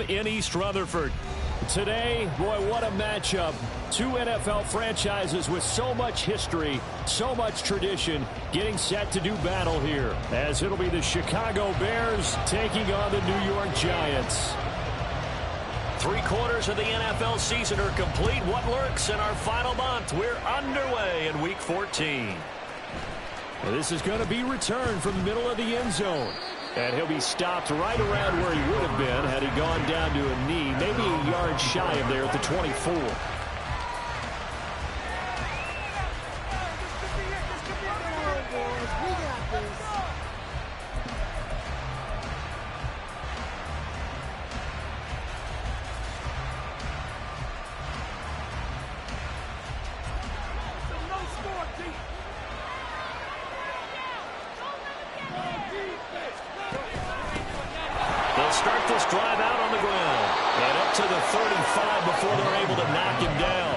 In East Rutherford. Today, boy, what a matchup. Two NFL franchises with so much history, so much tradition, getting set to do battle here, as it'll be the Chicago Bears taking on the New York Giants. 3/4 of the NFL season are complete. What lurks in our final month? We're underway in Week 14. And this is going to be returned from the middle of the end zone. And he'll be stopped right around where he would have been had he gone down to a knee, maybe a yard shy of there at the 24. Start this drive out on the ground and up to the 35 before they're able to knock him down.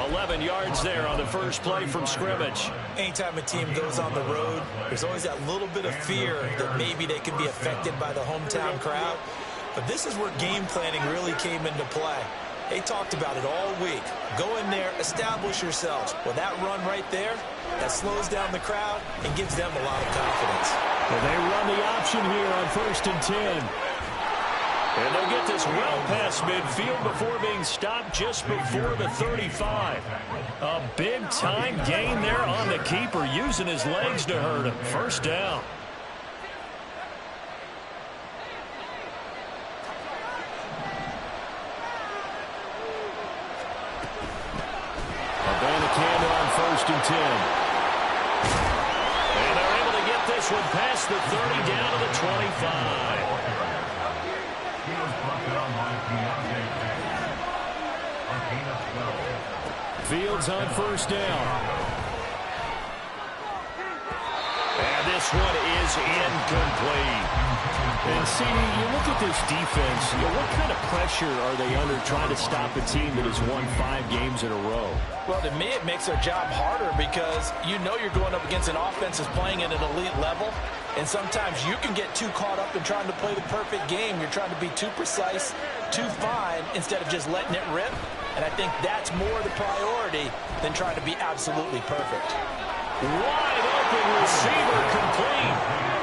11 yards there on the first play from scrimmage. Anytime a team goes on the road, there's always that little bit of fear that maybe they could be affected by the hometown crowd. But this is where game planning really came into play. They talked about it all week. Go in there, establish yourselves. Well, that run right there, that slows down the crowd and gives them a lot of confidence. And they run the option here on 1st and 10. And they'll get this well past midfield before being stopped just before the 35. A big-time gain there on the keeper, using his legs to hurt him. First down. Abanikanda on 1st and 10. And they're able to get this one past the 30 down to the 25. Fields on 1st down. And this one is incomplete. And see, you look at this defense, what kind of pressure are they under trying to stop a team that has won 5 games in a row? Well, to me, it makes their job harder because you know you're going up against an offense that's playing at an elite level. And sometimes you can get too caught up in trying to play the perfect game. You're trying to be too precise, too fine, instead of just letting it rip. And I think that's more the priority than trying to be absolutely perfect. Wide open receiver complete.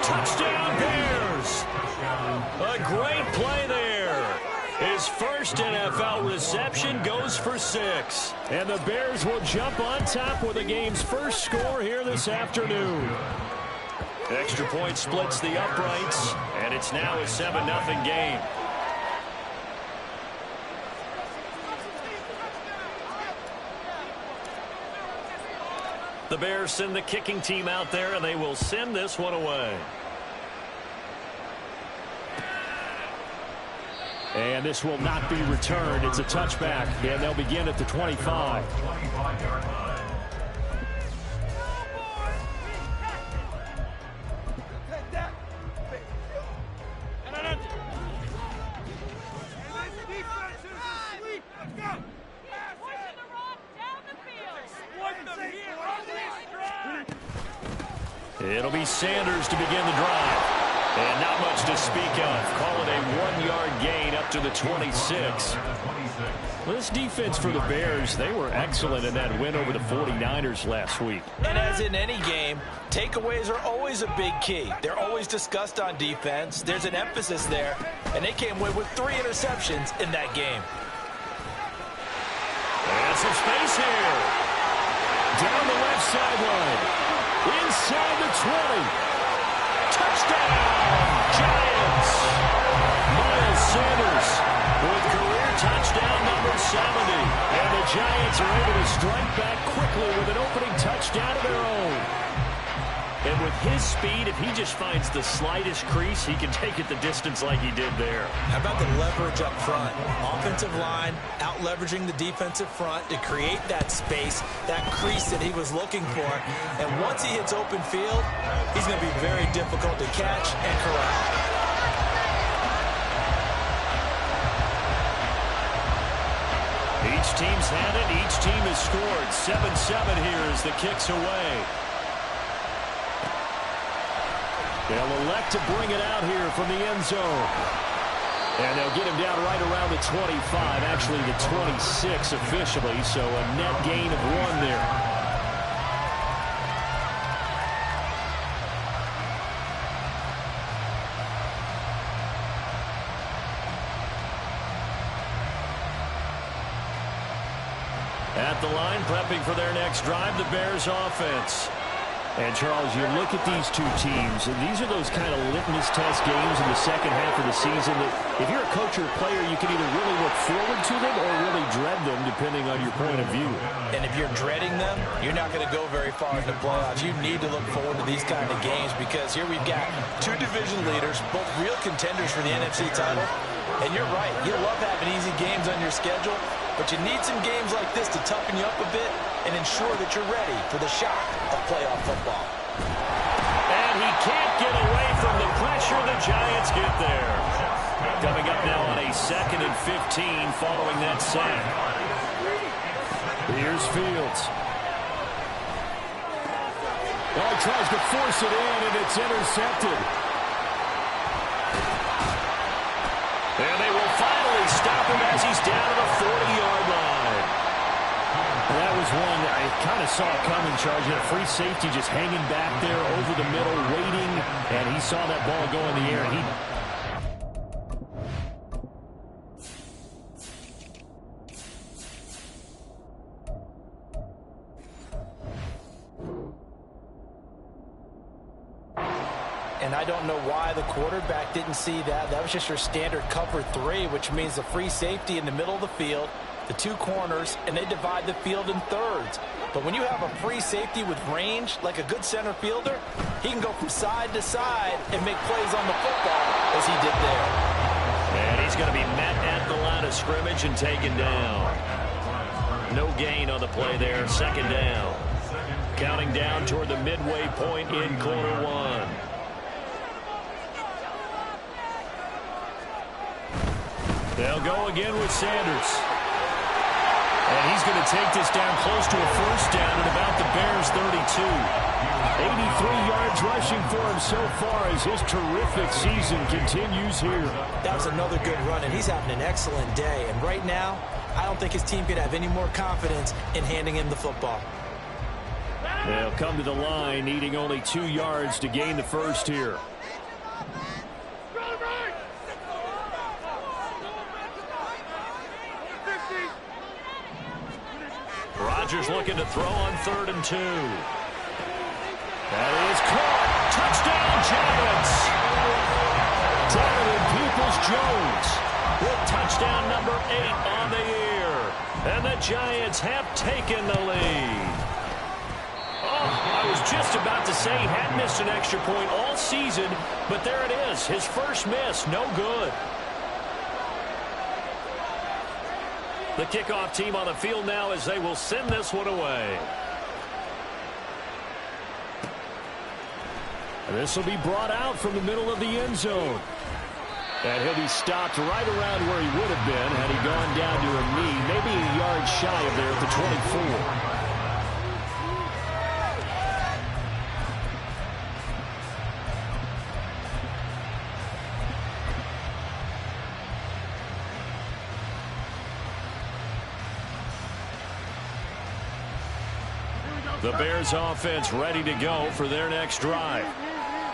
Touchdown Bears. A great play there. His first NFL reception goes for 6. And the Bears will jump on top with the game's first score here this afternoon. Extra point splits the uprights, and it's now a 7-0 game. The Bears send the kicking team out there, and they will send this one away. And this will not be returned. It's a touchback, and they'll begin at the 25. It'll be Sanders to begin the drive. And not much to speak of. Call it a 1-yard gain up to the 26. Well, this defense for the Bears, they were excellent in that win over the 49ers last week. And as in any game, takeaways are always a big key. They're always discussed on defense. There's an emphasis there. And they came away with 3 interceptions in that game. And some space here. Down the left sideline. Inside the 20. Touchdown, Giants. Miles Sanders with career touchdown number 70. And the Giants are able to strike back quickly with an opening touchdown of their own. And with his speed, if he just finds the slightest crease, he can take it the distance like he did there. How about the leverage up front? Offensive line out-leveraging the defensive front to create that space, that crease that he was looking for. And once he hits open field, he's going to be very difficult to catch and corral. Each team's had it. Each team has scored. 7-7 here as the kick's away. They'll elect to bring it out here from the end zone. And they'll get him down right around the 25, actually the 26 officially, so a net gain of 1 there. At the line, prepping for their next drive, the Bears offense. And, Charles, you look at these two teams, and these are those kind of litmus test games in the second half of the season that if you're a coach or a player, you can either really look forward to them or really dread them, depending on your point of view. And if you're dreading them, you're not going to go very far in the playoffs. You need to look forward to these kind of games because here we've got two division leaders, both real contenders for the NFC title. And you're right, you love having easy games on your schedule, but you need some games like this to toughen you up a bit and ensure that you're ready for the shock of playoff football. And he can't get away from the pressure. The Giants get there. Coming up now on a 2nd and 15 following that sack. Here's Fields. Oh, he tries to force it in, and it's intercepted. And they will finally stop him as he's down to the 40-yard line. That was one I kind of saw coming, Charles. You had a free safety just hanging back there over the middle, waiting, and he saw that ball go in the air, and he... And I don't know why the quarterback didn't see that. That was just your standard cover 3, which means the free safety in the middle of the field, the two corners, and they divide the field in thirds. But when you have a free safety with range, like a good center fielder, he can go from side to side and make plays on the football as he did there. And he's going to be met at the line of scrimmage and taken down. No gain on the play there, 2nd down. Counting down toward the midway point in quarter 1. They'll go again with Sanders. And he's going to take this down close to a 1st down at about the Bears' 32. 83 yards rushing for him so far as his terrific season continues here. That was another good run, and he's having an excellent day. And right now, I don't think his team could have any more confidence in handing him the football. They'll come to the line, needing only 2 yards to gain the 1st here. Rodgers looking to throw on 3rd and 2. That is caught. Touchdown, Giants. Donovan Peoples-Jones with touchdown number 8 on the year. And the Giants have taken the lead. Oh, I was just about to say he hadn't missed an extra point all season, but there it is. His first miss, no good. The kickoff team on the field now as they will send this one away. This will be brought out from the middle of the end zone. And he'll be stopped right around where he would have been had he gone down to a knee, maybe a yard shy of there at the 24. The Bears offense ready to go for their next drive.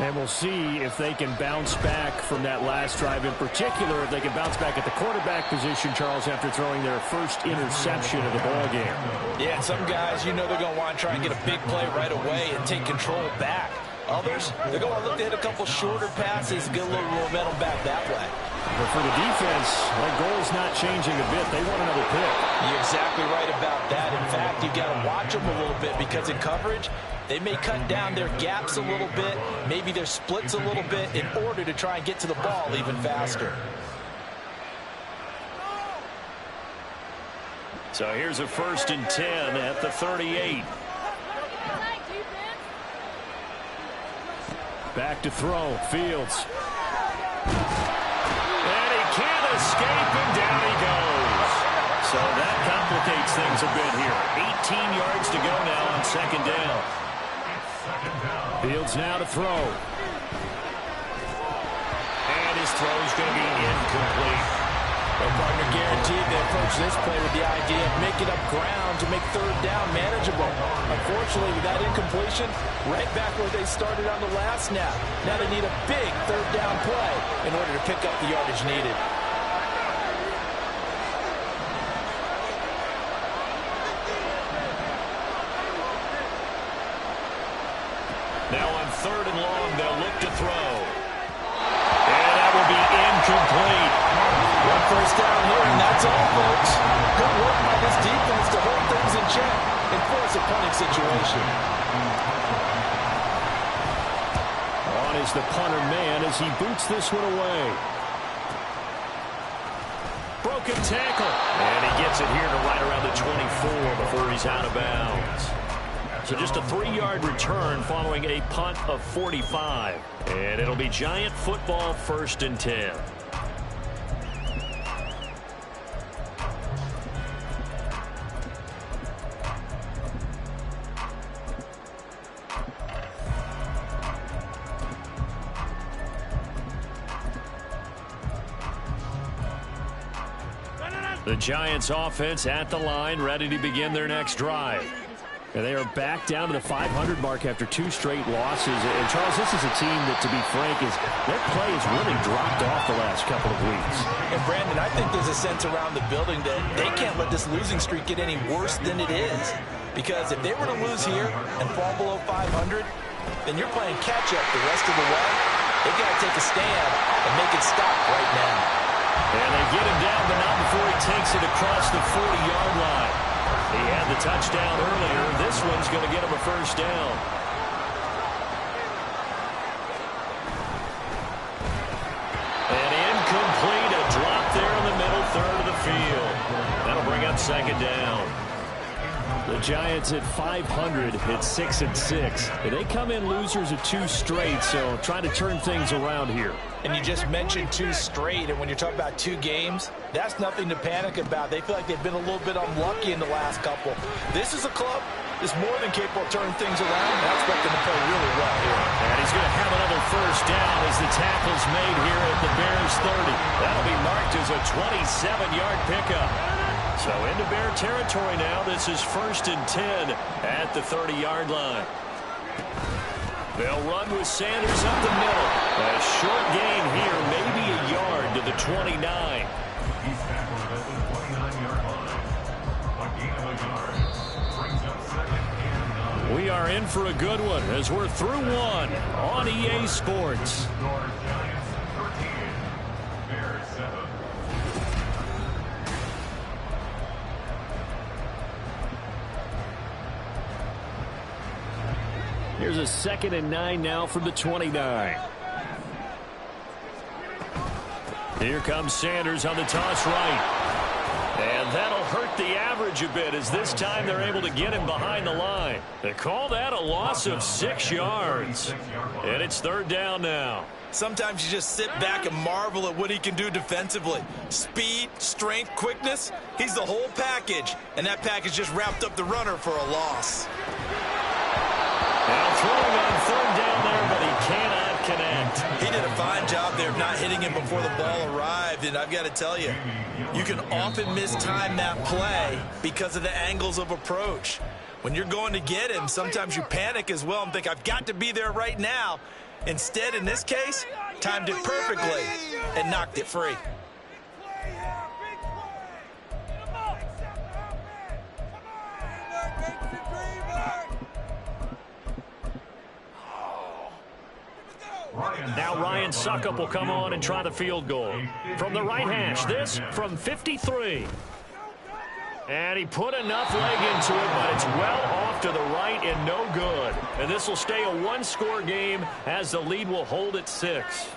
And we'll see if they can bounce back from that last drive. In particular, if they can bounce back at the quarterback position, Charles, after throwing their first interception of the ballgame. Yeah, some guys, you know they're going to want to try and get a big play right away and take control back. Others, they're going to look to hit a couple shorter passes, get a little momentum back that way. But for the defense, their goal's not changing a bit. They want another pick. You're exactly right about that. In fact, you've got to watch them a little bit because in coverage, they may cut down their gaps a little bit, maybe their splits a little bit in order to try and get to the ball even faster. So here's a 1st and 10 at the 38. Back to throw, Fields. And he can't escape, and down he goes. So that complicates things a bit here. 18 yards to go now on 2nd down. Fields now to throw. And his throw is going to be incomplete. Well, partner, guaranteed they approach this play with the idea of making up ground to make third down manageable. Unfortunately, with that incompletion, right back where they started on the last snap. Now they need a big third down play in order to pick up the yardage needed. Now on third and long, they'll look to throw. And that will be incomplete. One first down here, and that's all, folks. Good work by this defense to hold things in check and force a punting situation. On is the punter man as he boots this one away. Broken tackle. And he gets it here to right around the 24 before he's out of bounds. So just a 3-yard return following a punt of 45. And it'll be Giant football, 1st and 10. The Giants offense at the line, ready to begin their next drive. And they are back down to the 500 mark after 2 straight losses. And, Charles, this is a team that, to be frank, their play has really dropped off the last couple of weeks. And, Brandon, I think there's a sense around the building that they can't let this losing streak get any worse than it is. Because if they were to lose here and fall below 500, then you're playing catch-up the rest of the way. They've got to take a stand and make it stop right now. And they get him down, but not before he takes it across the 40-yard line. He had the touchdown earlier. This one's going to get him a first down. And incomplete. A drop there in the middle third of the field. That'll bring up 2nd down. The Giants at 500 at 6-6. They come in losers of 2 straight, so trying to turn things around here. And you just mentioned 2 straight, and when you're talking about 2 games, that's nothing to panic about. They feel like they've been a little bit unlucky in the last couple. This is a club that's more than capable of turning things around, and I expect them to play really well here. And he's going to have another first down as the tackle's made here at the Bears 30. That'll be marked as a 27-yard pickup. So into Bear territory now. This is 1st and 10 at the 30-yard line. They'll run with Sanders up the middle. A short gain here, maybe a yard to the 29. We are in for a good one as we're through one on EA Sports. Here's a 2nd and 9 now from the 29. Here comes Sanders on the toss right. And that'll hurt the average a bit as this time they're able to get him behind the line. They call that a loss of 6 yards. And it's 3rd down now. Sometimes you just sit back and marvel at what he can do defensively. Speed, strength, quickness, he's the whole package. And that package just wrapped up the runner for a loss. Now throwing on 3rd down there, but he cannot connect. He did a fine job there of not hitting him before the ball arrived. And I've got to tell you, you can often mistime that play because of the angles of approach. When you're going to get him, sometimes you panic as well and think, I've got to be there right now. Instead, in this case, timed it perfectly and knocked it free. Now Ryan Suckup will come on and try the field goal. From the right hash, this from 53. And he put enough leg into it, but it's well off to the right and no good. And this will stay a 1-score game as the lead will hold at 6.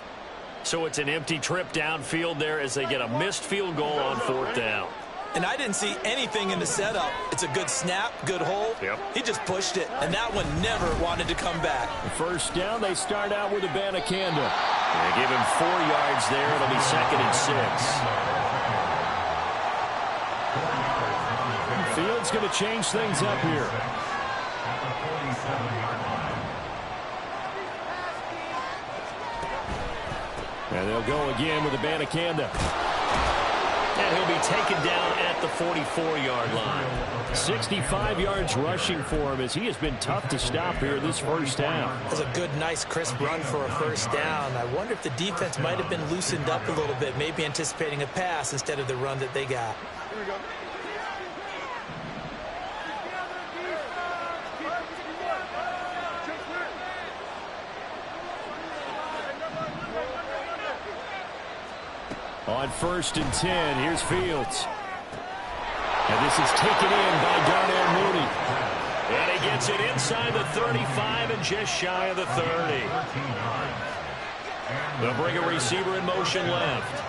So it's an empty trip downfield there as they get a missed field goal on 4th down. And I didn't see anything in the setup. It's a good snap, good hold. Yep. He just pushed it, and that one never wanted to come back. First down, they start out with a Banacanda. They give him 4 yards there. It'll be 2nd and 6. Field's going to change things up here. And they'll go again with Abanikanda. And he'll be taken down at the 44-yard line. 65 yards rushing for him as he has been tough to stop here this first half. That's a good, nice, crisp run for a first down. I wonder if the defense might have been loosened up a little bit, maybe anticipating a pass instead of the run that they got. Here we go. On 1st and 10, here's Fields. And this is taken in by Darnell Mooney. And he gets it inside the 35 and just shy of the 30. They'll bring a receiver in motion left.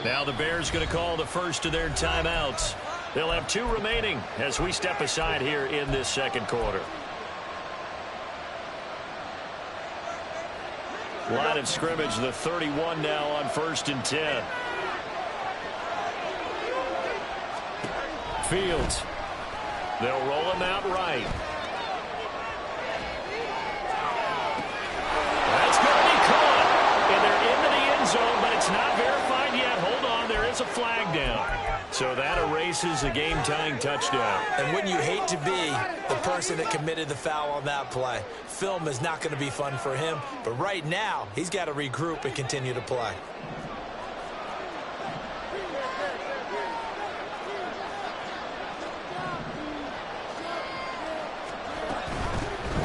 Now the Bears going to call the first of their timeouts. They'll have 2 remaining as we step aside here in this second quarter. Line of scrimmage, the 31 now on 1st and 10. Fields. They'll roll him out right. That's going to be caught. And they're into the end zone, but it's not verified yet. Hold on, there is a flag down. So that erases a game-tying touchdown. And wouldn't you hate to be the person that committed the foul on that play? Film is not going to be fun for him, but right now he's got to regroup and continue to play.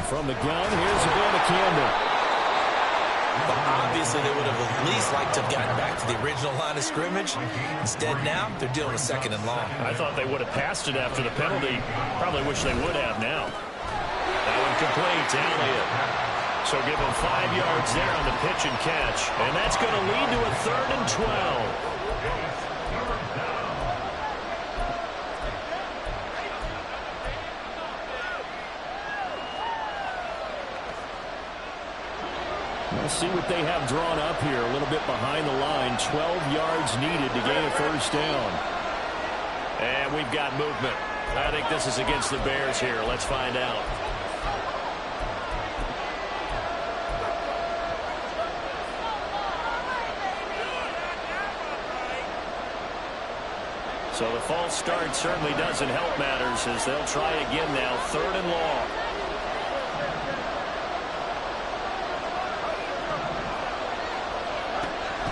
From the gun, here's Abanikanda. But obviously they would have at least liked to have gotten back to the original line of scrimmage. Instead now, they're dealing with 2nd and long. I thought they would have passed it after the penalty. Probably wish they would have now. That one complete to Elliott. So give them 5 yards there on the pitch and catch. And that's going to lead to a 3rd and 12. We'll see what they have drawn up here. A little bit behind the line. 12 yards needed to gain a first down. And we've got movement. I think this is against the Bears here. Let's find out. So the false start certainly doesn't help matters as they'll try again now. 3rd and long.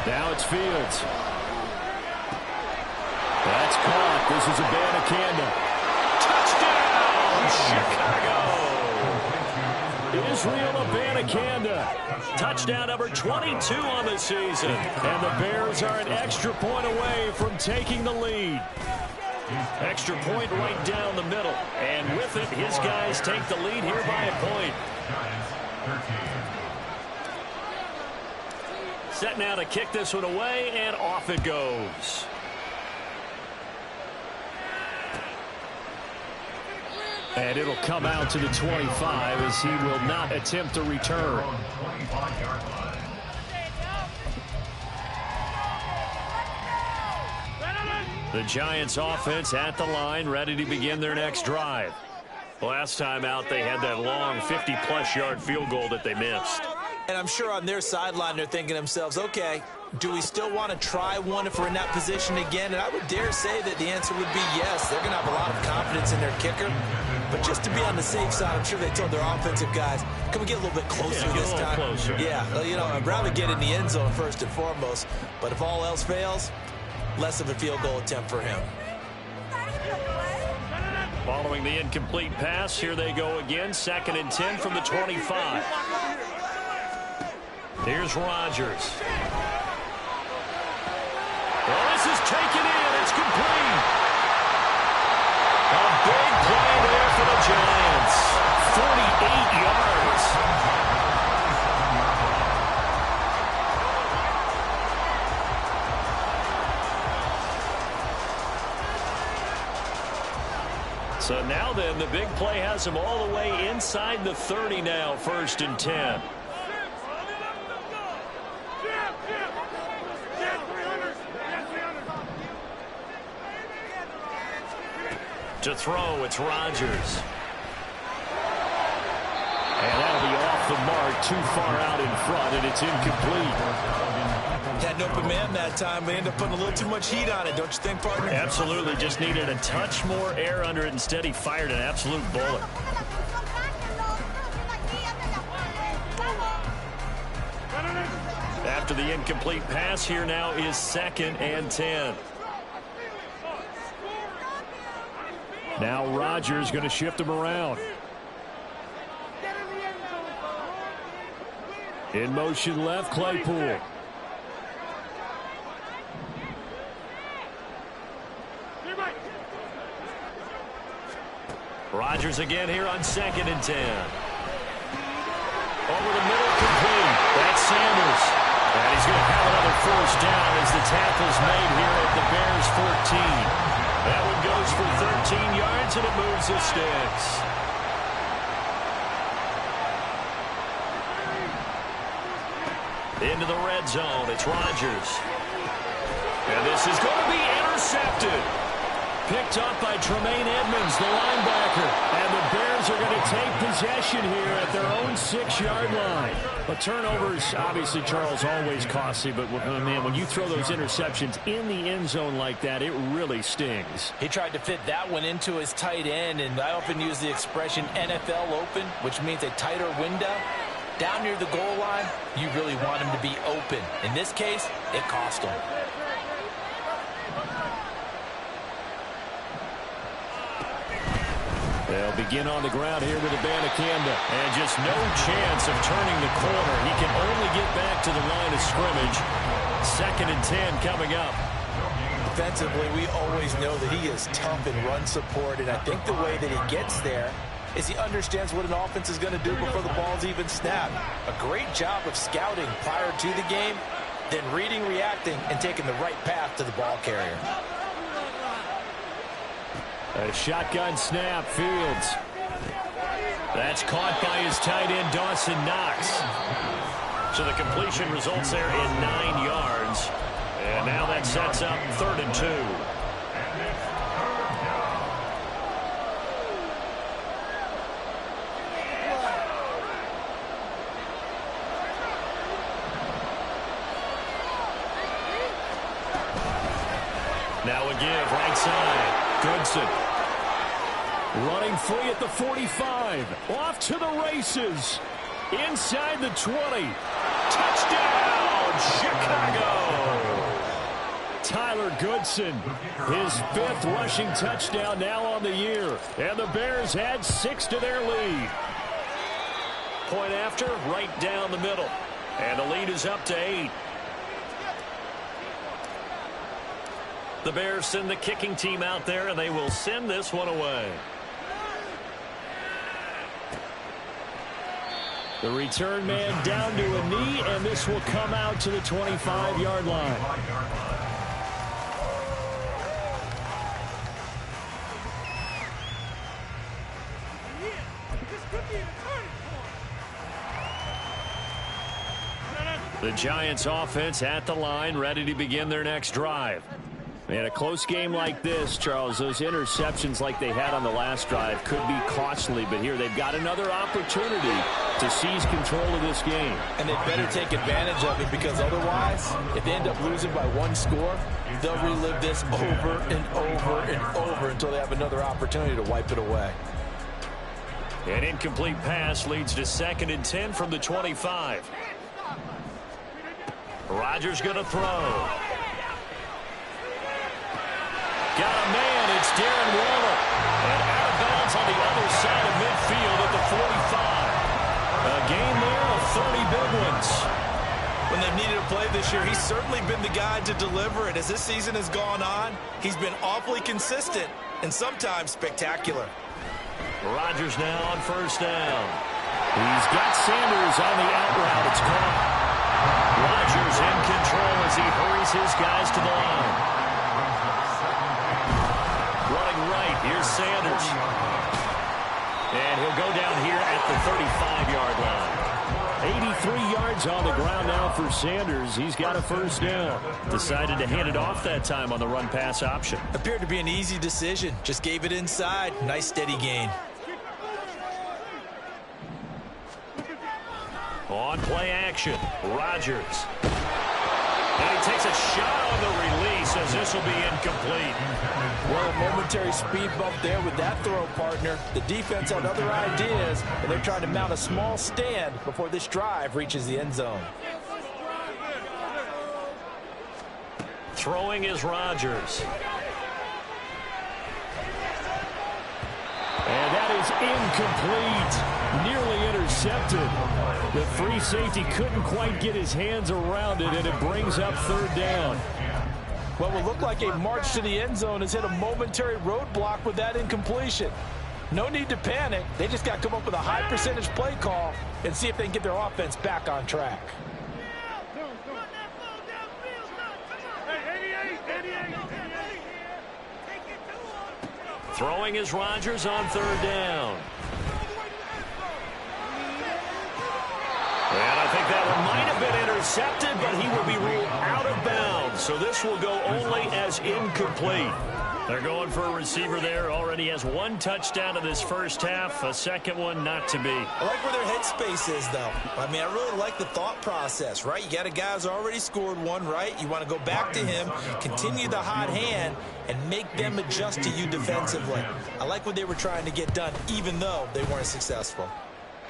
Now it's Fields. That's caught. This is Abanikanda. Touchdown, Chicago! Israel Abanikanda. Touchdown number 22 on the season. And the Bears are an extra point away from taking the lead. Extra point right down the middle. And with it, his guys take the lead here by a point. Set now to kick this one away, and off it goes. And it'll come out to the 25 as he will not attempt a return. The Giants offense at the line, ready to begin their next drive. Last time out, they had that long 50-plus yard field goal that they missed. And I'm sure on their sideline they're thinking to themselves, okay, do we still want to try one if we're in that position again? And I would dare say that the answer would be yes. They're going to have a lot of confidence in their kicker. But just to be on the safe side, I'm sure they told their offensive guys, can we get a little bit closer this time? Closer. Yeah, well, you know, I'd rather get in the end zone first and foremost. But if all else fails, less of a field goal attempt for him. Following the incomplete pass, here they go again. 2nd and 10 from the 25. Here's Rodgers. Well, this is taken in. It's complete. A big play there for the Giants. 48 yards. So now then, the big play has him all the way inside the 30 now, 1st and 10. To throw, it's Rodgers. And that'll be off the mark, too far out in front, and it's incomplete. Had an open man that time, but ended up putting a little too much heat on it, don't you think, partner? Absolutely, just needed a touch more air under it. Instead, he fired an absolute bullet. After the incomplete pass, here now is 2nd and 10. Now Rodgers going to shift him around. In motion left, Claypool. Rodgers again here on 2nd and 10. Over the middle, complete. That's Sanders. And he's going to have another first down as the tackle's made here at the Bears 14. That one goes for 13 yards, and it moves the sticks. Into the red zone, it's Rodgers. And this is going to be intercepted. Picked up by Tremaine Edmonds, the linebacker. And the Bears are going to take possession here at their own 6-yard line. But turnovers, obviously, Charles, always costly. But, man, when you throw those interceptions in the end zone like that, it really stings. He tried to fit that one into his tight end, and I often use the expression NFL open, which means a tighter window. Down near the goal line, you really want him to be open. In this case, it cost him. They'll begin on the ground here with Abanikanda. And just no chance of turning the corner. He can only get back to the line of scrimmage. 2nd and 10 coming up. Defensively, we always know that he is tough in run support, and I think the way that he gets there is he understands what an offense is going to do before the ball's even snapped. A great job of scouting prior to the game, then reading, reacting, and taking the right path to the ball carrier. A shotgun snap, Fields. That's caught by his tight end, Dawson Knox. So the completion results there in 9 yards. And now that sets up 3rd and 2. Now a give, right side. Goodson. Running free at the 45. Off to the races. Inside the 20. Touchdown, Chicago. Tyler Goodson, his 5th rushing touchdown now on the year. And the Bears add 6 to their lead. Point after, right down the middle. And the lead is up to 8. The Bears send the kicking team out there, and they will send this one away. The return man down to a knee, and this will come out to the 25-yard line. The Giants offense at the line, ready to begin their next drive. And a close game like this, Charles, those interceptions like they had on the last drive could be costly, but here they've got another opportunity to seize control of this game. And they better take advantage of it, because otherwise, if they end up losing by 1 score, they'll relive this over and over and over until they have another opportunity to wipe it away. An incomplete pass leads to 2nd and 10 from the 25. Rodgers going to throw. Got a man, it's Darren Waller. And out of bounds on the other side of midfield at the 45. A game there of 30 big ones. When they've needed a play this year, he's certainly been the guy to deliver it. As this season has gone on, he's been awfully consistent and sometimes spectacular. Rodgers now on 1st down. He's got Sanders on the out route. It's caught. Rodgers in control as he hurries his guys to the line. Running right, here's Sanders. And he'll go down here at the 35-yard line. 83 yards on the ground now for Sanders. He's got a first down. Decided to hand it off that time on the run-pass option. Appeared to be an easy decision. Just gave it inside. Nice steady gain. On play action, Rodgers. And he takes a shot on the release as this will be incomplete. Well, a momentary speed bump there with that throw, partner. The defense had other ideas, and they're trying to mount a small stand before this drive reaches the end zone. Throwing is Rodgers. And that is incomplete. Nearly intercepted. The free safety couldn't quite get his hands around it, and it brings up third down. What will look like a march to the end zone has hit a momentary roadblock with that incompletion. No need to panic. They just got to come up with a high percentage play call and see if they can get their offense back on track. Throwing is Rodgers on third down. And I think that one might have been intercepted, but he will be ruled out of bounds. So this will go only as incomplete. They're going for a receiver there. Already has one touchdown in this first half. A second one not to be. I like where their headspace is, though. I mean, I really like the thought process, right? You got a guy who's already scored one, right? You want to go back to him, continue the hot hand, and make them adjust to you defensively. I like what they were trying to get done, even though they weren't successful.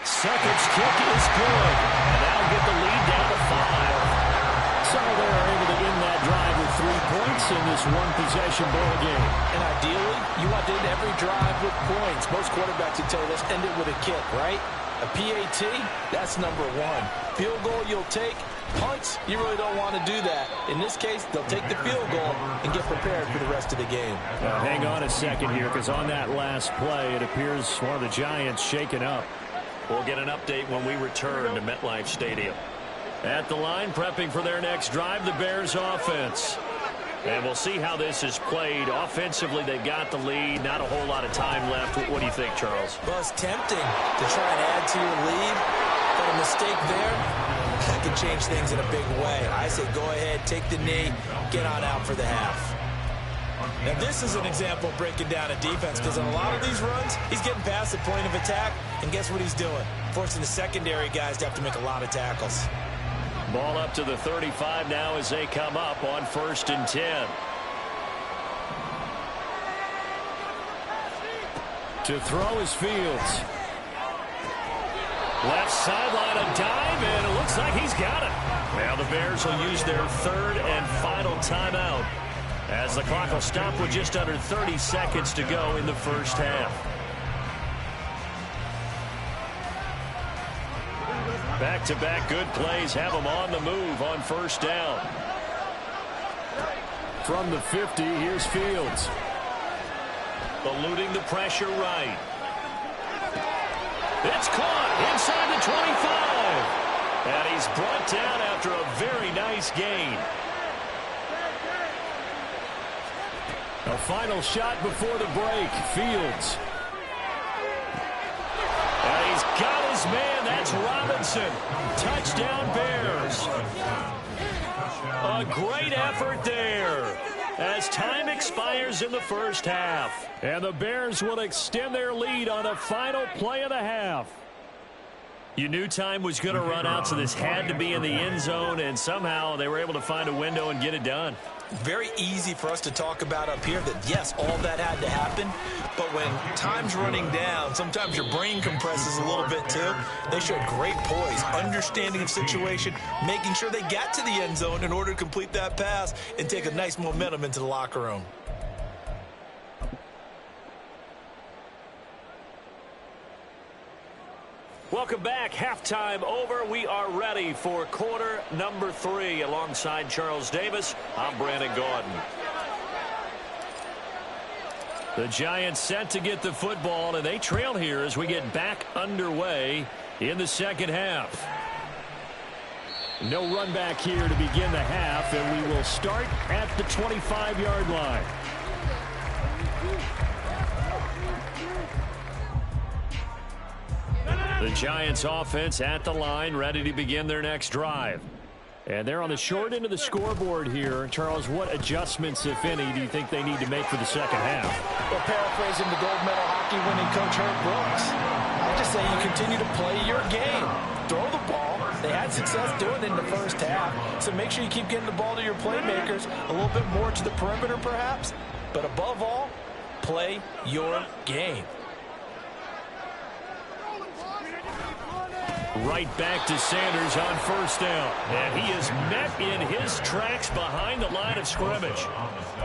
Seconds kick is good. And that'll get the lead down to 5. So they're able to end that drive with 3 points in this one-possession ball game. And ideally, you want to end every drive with points. Most quarterbacks would tell you, let's end it with a kick, right? A PAT, that's number one. Field goal you'll take. Punts, you really don't want to do that. In this case, they'll take the field goal and get prepared for the rest of the game. Now, hang on a second here, because on that last play, it appears one of the Giants shaken up. We'll get an update when we return to MetLife Stadium. At the line, prepping for their next drive, the Bears offense. And we'll see how this is played. Offensively, they've got the lead. Not a whole lot of time left. What do you think, Charles? Well, it's tempting to try and add to your lead, but a mistake there, that can change things in a big way. I say go ahead, take the knee, get on out for the half. Now, this is an example of breaking down a defense, because on a lot of these runs, he's getting past the point of attack, and guess what he's doing? Forcing the secondary guys to have to make a lot of tackles. Ball up to the 35 now as they come up on 1st and 10. To throw is Fields. Left sideline, a dive, and it looks like he's got it. Now the Bears will use their third and final timeout, as the clock will stop with just under 30 seconds to go in the first half. Back-to-back good plays have them on the move on first down. From the 50, here's Fields. Eluding the pressure right. It's caught inside the 25. And he's brought down after a very nice gain. A final shot before the break. Fields. And he's got his man. That's Robinson. Touchdown Bears. A great effort there as time expires in the first half. And the Bears will extend their lead on the final play of the half. You knew time was going to run out, so this had to be in the end zone, and somehow they were able to find a window and get it done. Very easy for us to talk about up here that, yes, all that had to happen, but when time's running down, sometimes your brain compresses a little bit too. They showed great poise, understanding of situation, making sure they got to the end zone in order to complete that pass and take a nice momentum into the locker room. Welcome back. Halftime over. We are ready for quarter number 3. Alongside Charles Davis, I'm Brandon Gaudin. The Giants set to get the football, and they trail here as we get back underway in the second half. No run back here to begin the half, and we will start at the 25-yard line. The Giants offense at the line, ready to begin their next drive. And they're on the short end of the scoreboard here. Charles, what adjustments, if any, do you think they need to make for the second half? Well, paraphrasing the gold medal hockey winning coach Herb Brooks, I just say you continue to play your game. Throw the ball. They had success doing it in the first half. So make sure you keep getting the ball to your playmakers, a little bit more to the perimeter perhaps. But above all, play your game. Right back to Sanders on first down. And he is met in his tracks behind the line of scrimmage.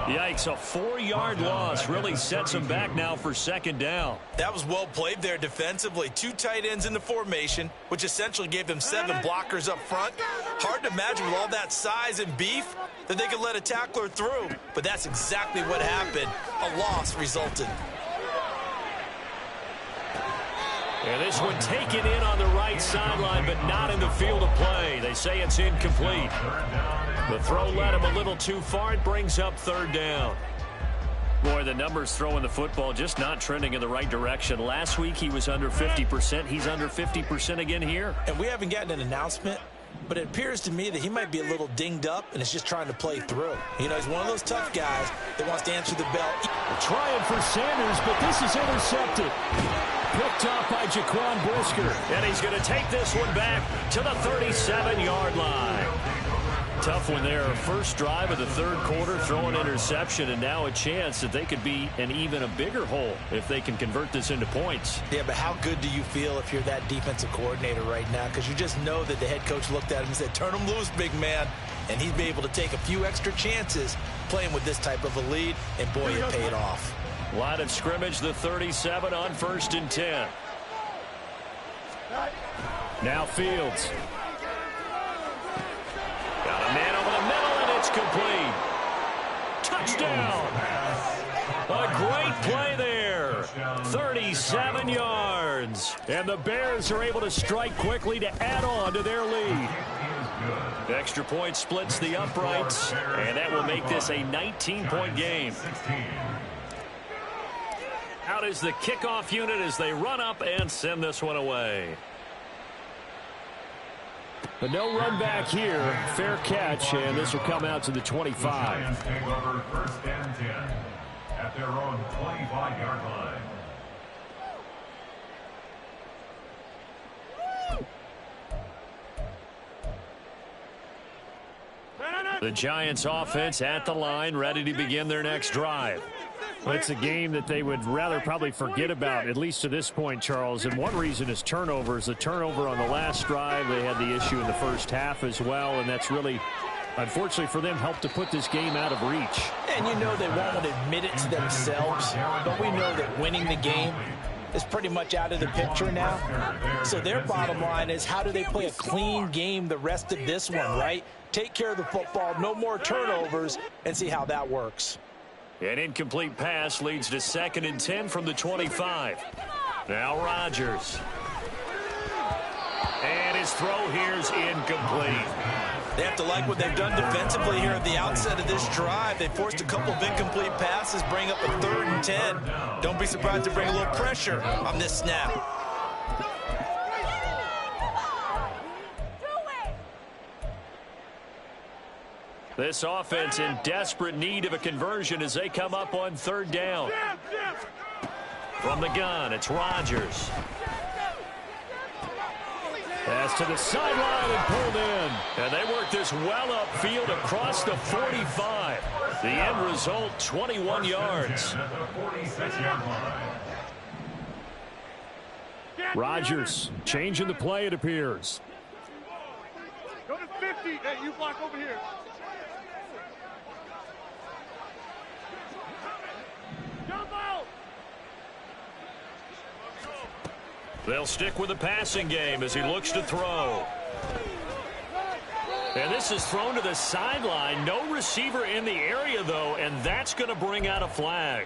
Yikes, a 4-yard loss really sets him back now for second down. That was well played there defensively. 2 tight ends in the formation, which essentially gave them 7 blockers up front. Hard to imagine with all that size and beef that they could let a tackler through. But that's exactly what happened. A loss resulted. And this one taken in on the right sideline, but not in the field of play. They say it's incomplete. The throw led him a little too far. It brings up third down. Boy, the numbers throwing the football just not trending in the right direction. Last week he was under 50%. He's under 50% again here. And we haven't gotten an announcement, but it appears to me that he might be a little dinged up and is just trying to play through. You know, he's one of those tough guys that wants to answer the bell. Trying for Sanders, but this is intercepted. Picked off by Jaquan Brisker. And he's going to take this one back to the 37-yard line. Tough one there. First drive of the third quarter, throw an interception, and now a chance that they could be in even a bigger hole if they can convert this into points. Yeah, but how good do you feel if you're that defensive coordinator right now? Because you just know that the head coach looked at him and said, turn him loose, big man. And he'd be able to take a few extra chances playing with this type of a lead, and boy, it paid off. Line of scrimmage, the 37 on 1st and 10. Now Fields. Got a man over the middle, and it's complete. Touchdown. A great play there. 37 yards. And the Bears are able to strike quickly to add on to their lead. The extra point splits the uprights, and that will make this a 19-point game. Out is the kickoff unit as they run up and send this one away. But no run back here. Fair catch, and this will come out to the 25. Take over 1st and 10 at their own 25-yard line. The Giants offense at the line, ready to begin their next drive. Well, it's a game that they would rather probably forget about, at least to this point, Charles. And one reason is turnovers. The turnover on the last drive, they had the issue in the first half as well, and that's really, unfortunately for them, helped to put this game out of reach. And you know they won't admit it to themselves, but we know that winning the game is pretty much out of the picture now. So their bottom line is, how do they play a clean game the rest of this one, right? Take care of the football, no more turnovers, and see how that works. An incomplete pass leads to 2nd and 10 from the 25. Now Rodgers. And his throw here's incomplete. They have to like what they've done defensively here at the outset of this drive. They forced a couple of incomplete passes, bring up a 3rd and 10. Don't be surprised to bring a little pressure on this snap. This offense in desperate need of a conversion as they come up on 3rd down. From the gun, it's Rodgers. Pass to the sideline and pulled in. And they work this well upfield across the 45. The end result, 21 yards. Rodgers changing the play, it appears. Go to 50. Hey, you block over here. They'll stick with the passing game as he looks to throw. And this is thrown to the sideline. No receiver in the area, though, and that's going to bring out a flag.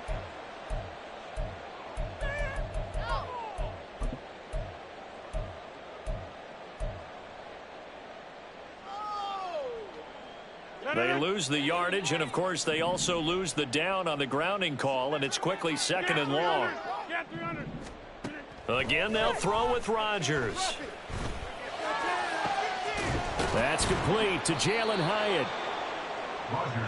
They lose the yardage, and, of course, they also lose the down on the grounding call, and it's quickly 2nd and long. Again, they'll throw with Rodgers. That's complete to Jalen Hyatt.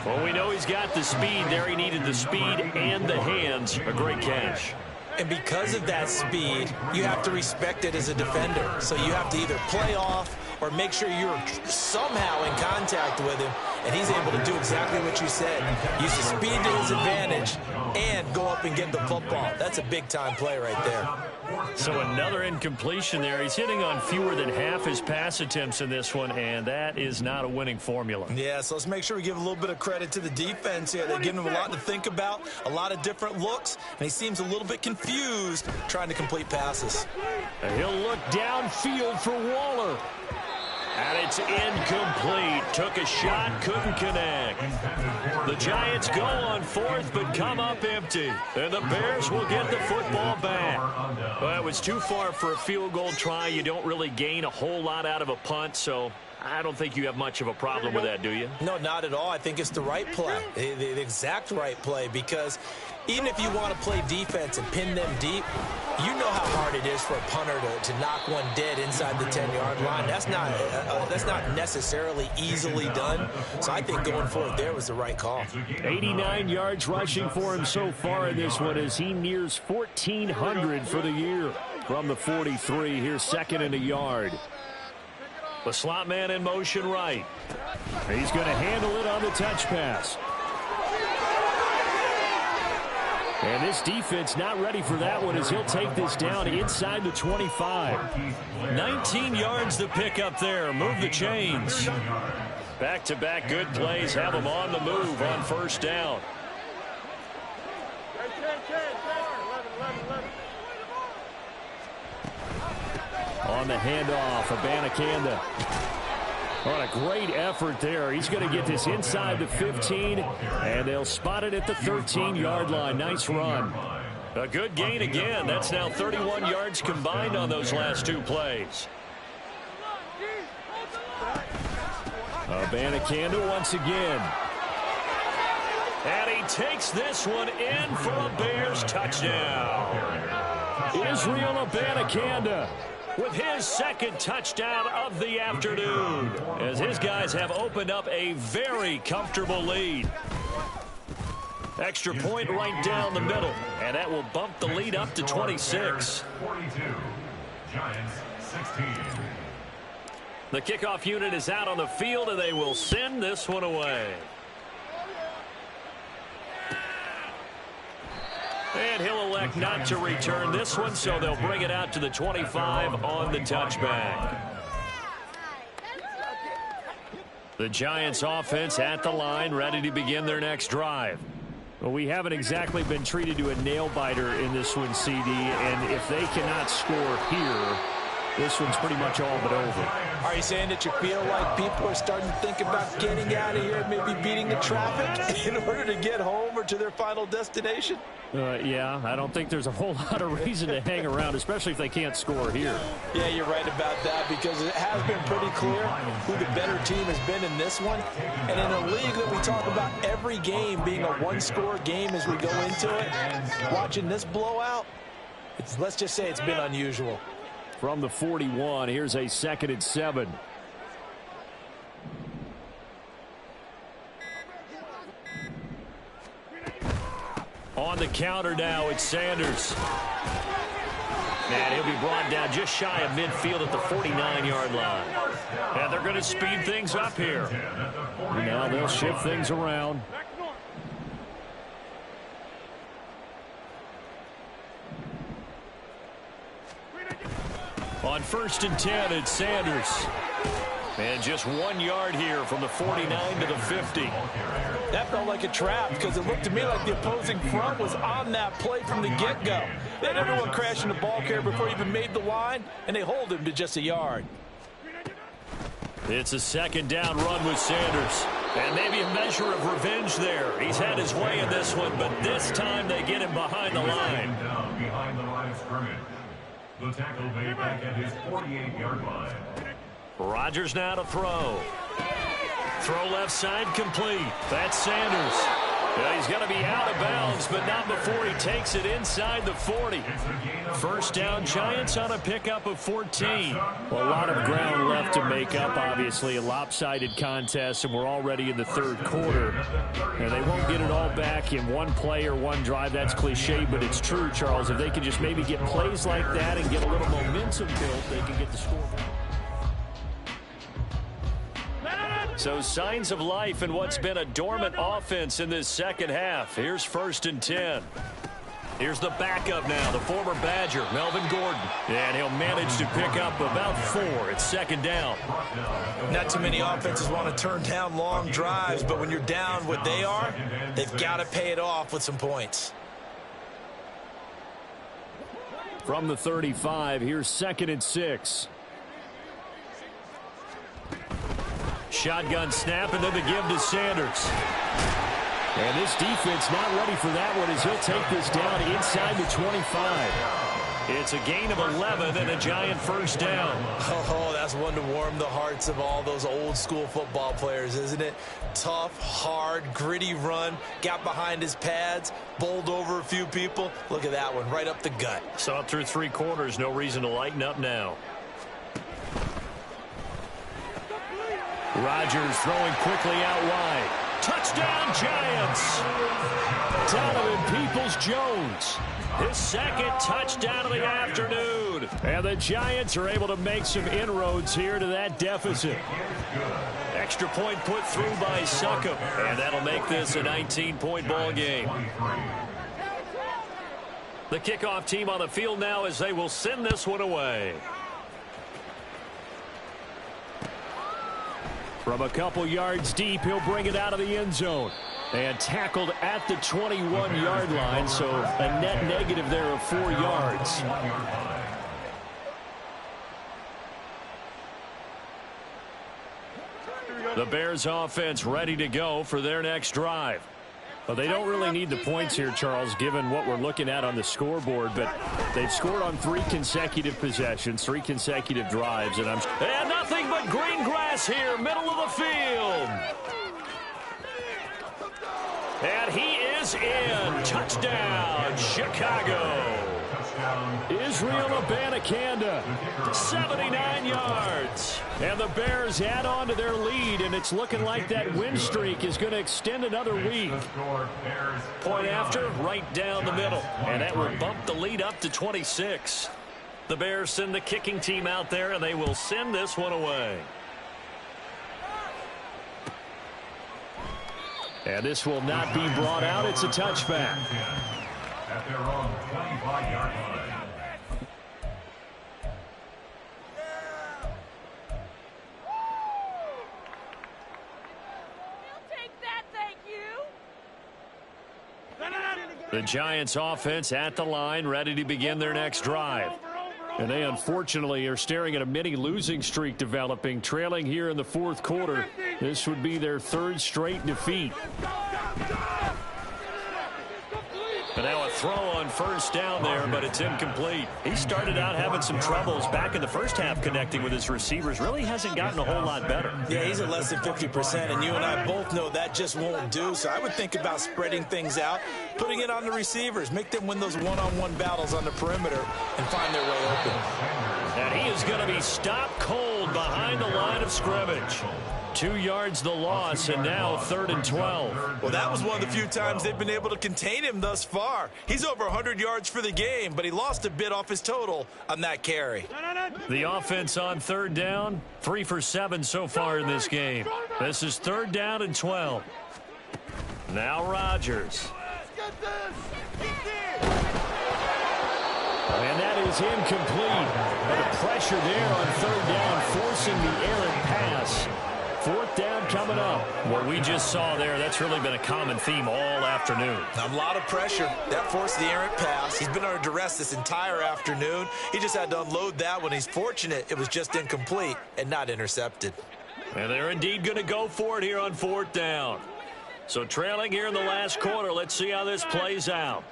Well, we know he's got the speed there. He needed the speed and the hands. A great catch. And because of that speed, you have to respect it as a defender. So you have to either play off or make sure you're somehow in contact with him, and he's able to do exactly what you said. Use the speed to his advantage and go up and get the football. That's a big-time play right there. So another incompletion there. He's hitting on fewer than half his pass attempts in this one, and that is not a winning formula. Yeah, so let's make sure we give a little bit of credit to the defense here. They're giving him a lot to think about, a lot of different looks, and he seems a little bit confused trying to complete passes. And he'll look downfield for Waller. And it's incomplete. Took a shot, couldn't connect. The Giants go on fourth, but come up empty. And the Bears will get the football back. Well, it was too far for a field goal try. You don't really gain a whole lot out of a punt, so I don't think you have much of a problem with that, do you? No, not at all. I think it's the right play, the exact right play, because even if you want to play defense and pin them deep, you know how hard it is for a punter to knock one dead inside the 10-yard line. That's not necessarily easily done. So I think going forward there was the right call. 89 yards rushing for him so far in this one as he nears 1,400 for the year. From the 43, here's second and a yard. The slot man in motion right. He's going to handle it on the touch pass. And this defense not ready for that one as he'll take this down inside the 25. 19 yards to pick up there. Move the chains. Back-to-back good plays have them on the move on first down. On the handoff, Abanikanda. On a great effort there. He's going to get this inside the 15, and they'll spot it at the 13-yard line. Nice run. A good gain again. That's now 31 yards combined on those last two plays. Abanikanda once again. And he takes this one in for a Bears touchdown. Israel Abanikanda with his second touchdown of the afternoon, as his guys have opened up a very comfortable lead. Extra point right down the middle, and that will bump the lead up to 26. 42, Giants 16. The kickoff unit is out on the field, and they will send this one away. And he'll elect not to return this one, so they'll bring it out to the 25 on the touchback. The Giants offense at the line, ready to begin their next drive. Well, we haven't exactly been treated to a nail-biter in this one, CD, and if they cannot score here, this one's pretty much all but over. Are you saying that you feel like people are starting to think about getting out of here, maybe beating the traffic in order to get home or to their final destination? Yeah, I don't think there's a whole lot of reason to hang around, especially if they can't score here. Yeah, you're right about that, because it has been pretty clear who the better team has been in this one. And in a league that we talk about every game being a one-score game as we go into it, watching this blowout, let's just say it's been unusual. From the 41, here's a 2nd and 7. On the counter now, it's Sanders. And he'll be brought down just shy of midfield at the 49-yard line. And they're going to speed things up here. And now they'll shift things around. On 1st and 10, it's Sanders. And just 1 yard here from the 49 to the 50. That felt like a trap, because it looked to me like the opposing front was on that play from the get-go. They had everyone crashing the ball carrier before he even made the line, and they hold him to just a yard. It's a 2nd down run with Sanders. And maybe a measure of revenge there. He's had his way in this one, but this time they get him behind the line. Down behind the line of scrimmage. The tackle made back at his 48-yard line. Rodgers now to throw. Throw left side complete. That's Sanders. Yeah, he's going to be out of bounds, but not before he takes it inside the 40. First down, Giants on a pickup of 14. Well, a lot of ground left to make up, obviously. A lopsided contest, and we're already in the third quarter. And they won't get it all back in one play or one drive. That's cliche, but it's true, Charles. If they can just maybe get plays like that and get a little momentum built, they can get the score. So signs of life in what's been a dormant offense in this second half. Here's 1st and 10. Here's the backup now, the former Badger, Melvin Gordon. And he'll manage to pick up about 4. It's 2nd down. Not too many offenses want to turn down long drives, but when you're down what they are, they've got to pay it off with some points. From the 35, here's 2nd and 6. Shotgun snap, and then the give to Sanders. And this defense not ready for that one as he'll take this down inside the 25. It's a gain of 11 and a Giant first down. Oh, that's one to warm the hearts of all those old school football players, isn't it? Tough, hard, gritty run, got behind his pads, bowled over a few people. Look at that one, right up the gut. Saw it through 3 quarters, no reason to lighten up now. Rodgers throwing quickly out wide. Touchdown, Giants! Donovan Peoples-Jones, his 2nd touchdown of the afternoon. And the Giants are able to make some inroads here to that deficit. Extra point put through by Succop, and that'll make this a 19-point ball game. The kickoff team on the field now as they will send this one away. From a couple yards deep, he'll bring it out of the end zone. And tackled at the 21-yard line, so a net negative there of 4 yards. The Bears offense ready to go for their next drive. Well, they don't really need the points here, Charles, given what we're looking at on the scoreboard, but they've scored on 3 consecutive possessions, 3 consecutive drives, and nothing but green grass here, middle of the field. And he is in. Touchdown, Chicago. Israel Abanikanda, 79 yards. And the Bears add on to their lead, and it's looking like that win streak is going to extend another week. Point after, right down the middle. And that will bump the lead up to 26. The Bears send the kicking team out there, and they will send this one away. And this will not be brought out. It's a touchback. At their own 25-yard line. The Giants offense at the line, ready to begin their next drive. And they unfortunately are staring at a mini losing streak developing, trailing here in the 4th quarter. This would be their 3rd straight defeat. And now a throw on first down there, but it's incomplete. He started out having some troubles back in the first half connecting with his receivers. Really hasn't gotten a whole lot better. Yeah, he's at less than 50%, and you and I both know that just won't do. So I would think about spreading things out, putting it on the receivers, make them win those one-on-one battles on the perimeter and find their way open. And he is going to be stopped cold behind the line of scrimmage. 2 yards the loss, and now 3rd and 12. Well, that was one of the few times they've been able to contain him thus far. He's over 100 yards for the game, but he lost a bit off his total on that carry. The offense on 3rd down, 3 for 7 so far in this game. This is 3rd down and 12. Now Rodgers. And that is incomplete. But the pressure there on 3rd down, forcing the errant pass. 4th down coming up. What we just saw there, that's really been a common theme all afternoon. A lot of pressure. That forced the errant pass. He's been under duress this entire afternoon. He just had to unload that one. He's fortunate it was just incomplete and not intercepted. And they're indeed going to go for it here on 4th down. So trailing here in the last quarter. Let's see how this plays out.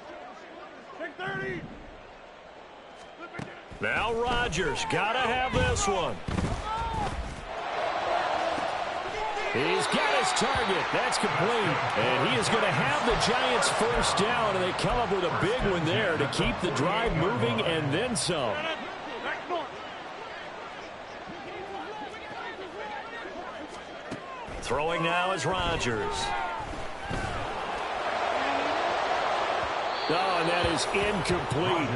Now Rodgers got to have this one. He's got his target. That's complete. And he is going to have the Giants first down, and they come up with a big one there to keep the drive moving and then some. Throwing now is Rodgers. Oh, and that is incomplete.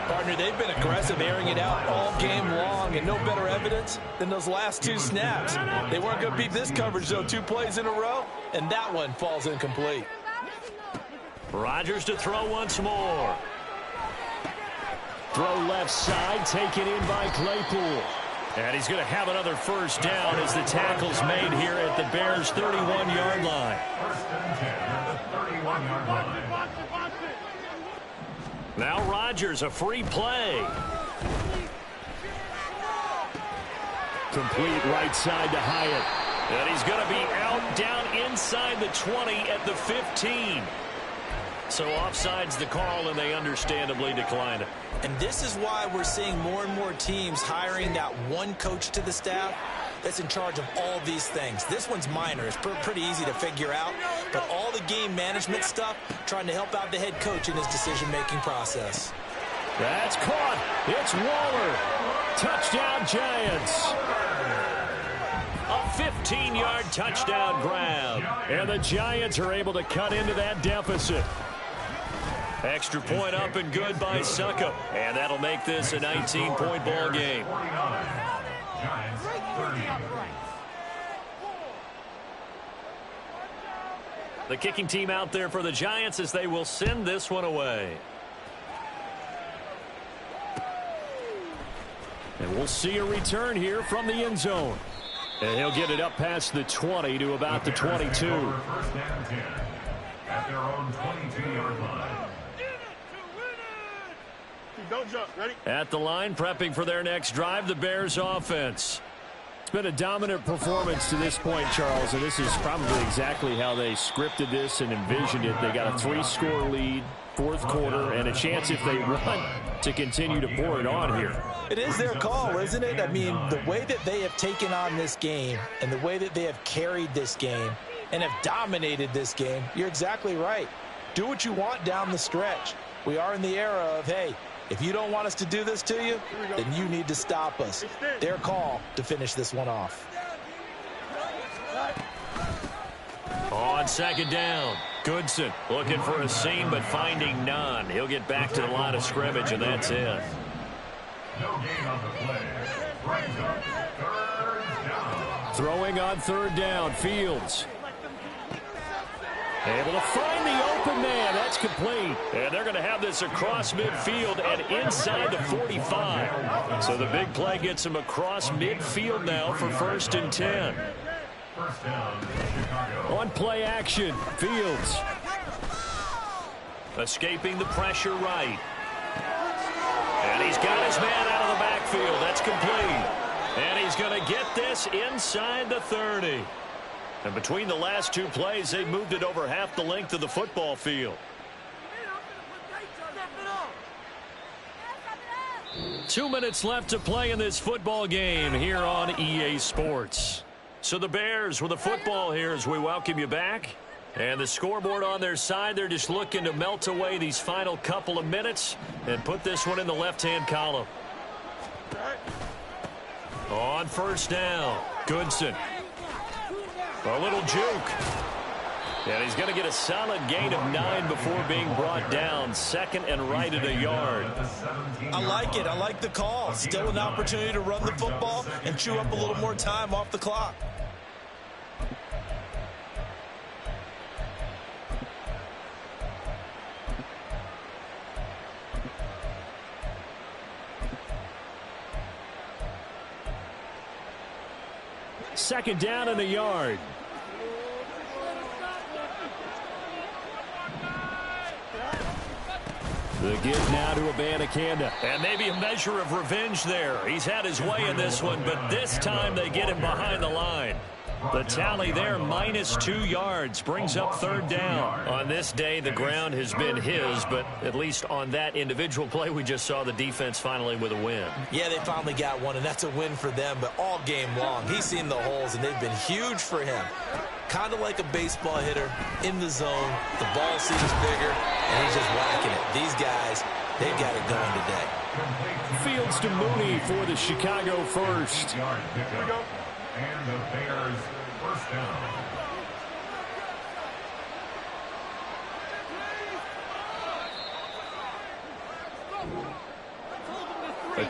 Partner, they've been aggressive, airing it out all game long, and no better evidence than those last two snaps. They weren't going to beat this coverage, though, 2 plays in a row, and that one falls incomplete. Rodgers to throw once more. Throw left side, taken in by Claypool. And he's going to have another first down as the tackle's made here at the Bears' 31-yard line. First and 10 at the 31-yard line. Now Rodgers, a free play. Complete right side to Hyatt. And he's going to be out down inside the 20 at the 15. So offsides the call, and they understandably decline it. And this is why we're seeing more and more teams hiring that one coach to the staff that's in charge of all these things. This one's minor. It's pretty easy to figure out. But all the game management stuff, trying to help out the head coach in his decision-making process. That's caught. It's Waller. Touchdown, Giants. A 15-yard touchdown grab. And the Giants are able to cut into that deficit. Extra point up and good by Suckup. And that'll make this a 19-point ball game. Giants 30. The kicking team out there for the Giants as they will send this one away. And we'll see a return here from the end zone. And he'll get it up past the 20 to about the 22. First and 10 at their own 22-yard line. Don't jump. Ready? At the line, prepping for their next drive, the Bears offense. It's been a dominant performance to this point, Charles, and this is probably exactly how they scripted this and envisioned it. They got a 3-score lead, fourth quarter, and a chance if they run to continue to pour it on here. It is their call, isn't it? I mean, the way that they have taken on this game and the way that they have carried this game and have dominated this game, you're exactly right. Do what you want down the stretch. We are in the era of, hey, if you don't want us to do this to you, then you need to stop us. Their call to finish this one off. On second down, Goodson looking for a seam but finding none. He'll get back to the line of scrimmage, and that's it. No gain on the play. Brings up third down. Throwing on third down, Fields. Able to find the open man. That's complete. And they're going to have this across midfield and inside the 45. So the big play gets them across midfield now for first and 10. First down, Chicago. On play action, Fields. Escaping the pressure right. And he's got his man out of the backfield. That's complete. And he's going to get this inside the 30. And between the last two plays, they moved it over half the length of the football field. 2 minutes left to play in this football game here on EA Sports. So the Bears with the football here as we welcome you back. And the scoreboard on their side, they're just looking to melt away these final couple of minutes and put this one in the left-hand column. On first down, Goodson. A little juke. And he's going to get a solid gain of 9 before being brought down. Second and right at a yard. I like it. I like the call. Still an opportunity to run the football and chew up a little more time off the clock. Second down and a yard. The give now to Abanikanda. And maybe a measure of revenge there. He's had his way in this one, but this time they get him behind the line. The tally there, -2 yards, brings up third down. On this day, the ground has been his, but at least on that individual play, we just saw the defense finally with a win. Yeah, they finally got one, and that's a win for them, but all game long, he's seen the holes, and they've been huge for him. Kind of like a baseball hitter in the zone. The ball seems bigger, and he's just whacking it. These guys, they've got it going today. Fields to Mooney for the Chicago first. And the Bears first down.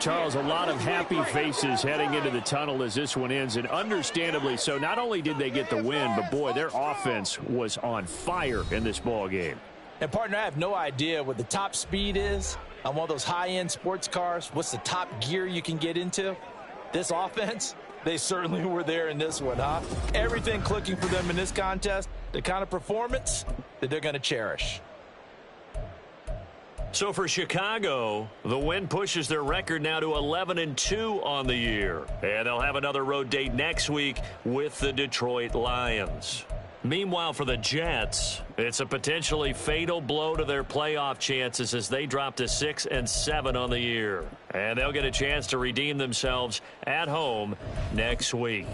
Charles, a lot of happy faces heading into the tunnel as this one ends, and understandably so. Not only did they get the win, but, boy, their offense was on fire in this ball game. And, partner, I have no idea what the top speed is on one of those high-end sports cars. What's the top gear you can get into? This offense, they certainly were there in this one, huh? Everything clicking for them in this contest, the kind of performance that they're going to cherish. So for Chicago, the win pushes their record now to 11-2 on the year. And they'll have another road date next week with the Detroit Lions. Meanwhile, for the Jets, it's a potentially fatal blow to their playoff chances as they drop to 6-7 on the year. And they'll get a chance to redeem themselves at home next week.